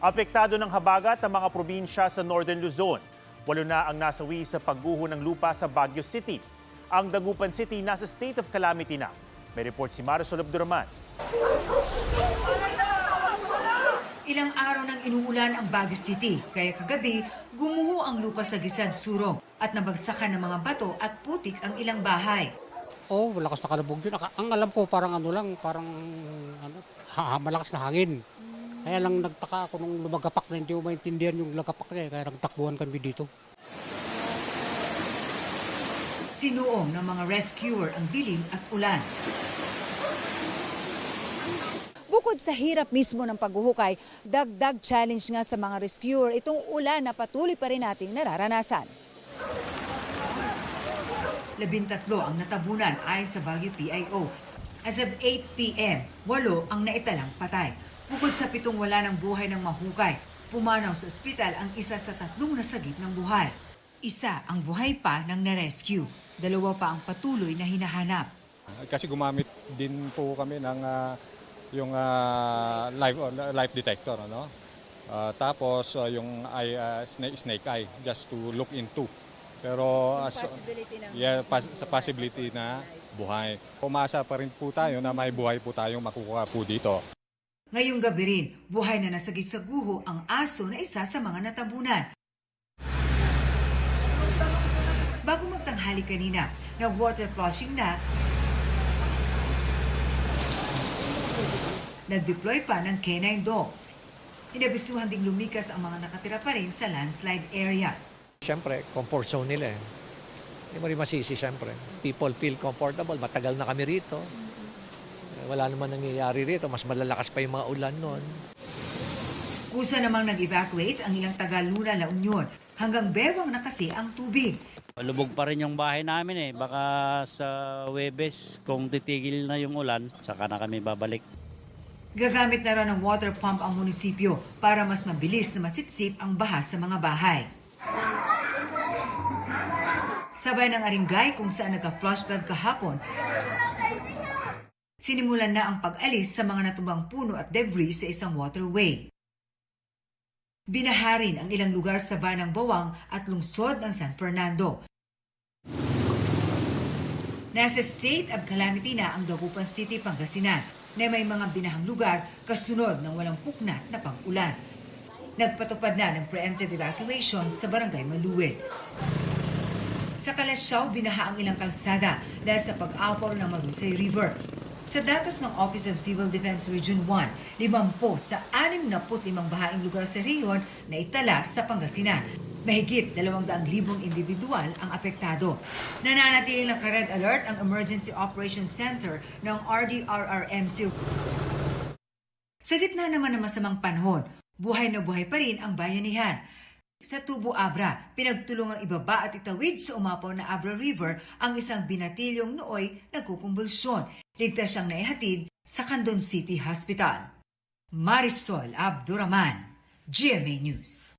Apektado ng habagat ang mga probinsya sa Northern Luzon. 8 na ang nasawi sa pagguho ng lupa sa Baguio City. Ang Dagupan City nasa state of calamity na. May report si Marisol Abduraman. Ilang araw nang inuulan ang Baguio City, kaya kagabi gumuho ang lupa sa Gisag Surong at nabagsakan ng mga bato at putik ang ilang bahay. Oh, malakas na kalabog yun. Ang alam ko parang malakas na hangin. Kaya lang nagtaka ako nung lumagapak na hindi ko maintindihan yung lagapak niya. Kaya nagtakbuhan kami dito. Sinuong ng mga rescuer ang dilim at ulan. Bukod sa hirap mismo ng paghuhukay, dagdag challenge nga sa mga rescuer itong ulan na patuloy pa rin nating nararanasan. 13 ang natabunan ayon sa Baguio PIO. As of 8 p.m., 8 ang naitalang patay. Bukod sa 7 wala ng buhay ng mahukay, pumanaw sa ospital ang isa sa 3 nasagip ng buhay. Isa ang buhay pa ng na-rescue. 2 pa ang patuloy na hinahanap. Kasi gumamit din po kami ng yung life detector, ano? Tapos yung snake eye just to look into. Pero sa possibility na buhay. Umasa pa rin po tayo na may buhay po tayong makukuha po dito. Ngayong gabi rin, buhay na nasagip sa guho ang aso na isa sa mga natabunan. Bago magtanghali kanina, na water flushing na, nag-deploy pa ng K9 dogs. Inabisuhan ding lumikas ang mga nakatira pa rin sa landslide area. Siyempre, comfort zone nila eh. Hindi mo rin masisi siyempre. People feel comfortable. Matagal na kami rito. Wala naman nangyayari rito. Mas malalakas pa yung mga ulan noon. Kusa namang nag-evacuate ang ilang taga-Luna La Union. Hanggang bewang na kasi ang tubig. Lubog pa rin yung bahay namin eh. Baka sa Huwebes, kung titigil na yung ulan, saka na kami babalik. Gagamit na raw ng water pump ang munisipyo para mas mabilis na masipsip ang baha sa mga bahay. Sabay ng Aringay kung saan nagka-flash flood kahapon, sinimulan na ang pag-alis sa mga natumbang puno at debris sa isang waterway. Binaharin ang ilang lugar sa Banang Bawang at lungsod ng San Fernando. Nasa state of calamity na ang Dagupan City, Pangasinan na may mga binahang lugar kasunod ng walang puknat na pag-ulan. Nagpatupad na ng preemptive evacuation sa Barangay Maluwid. Sa Kalasyaw, binaha ang ilang kalsada dahil sa pag-apaw ng Marusay River. Sa datos ng Office of Civil Defense Region 1, 50 sa 65 bahaing lugar sa rehiyon na itala sa Pangasinan. Mahigit 200,000 individual ang apektado. Nananatiling naka-red alert ang Emergency Operations Center ng RDRRMC. Sa gitna naman ng masamang panahon, buhay na buhay pa rin ang bayanihan. Sa Tubo Abra, pinagtulungang ibaba at itawid sa umapaw na Abra River ang isang binatilyong nooy nagkukumbulsyon. Ligtas siyang naihatid sa Candon City Hospital. Marisol Abduraman, GMA News.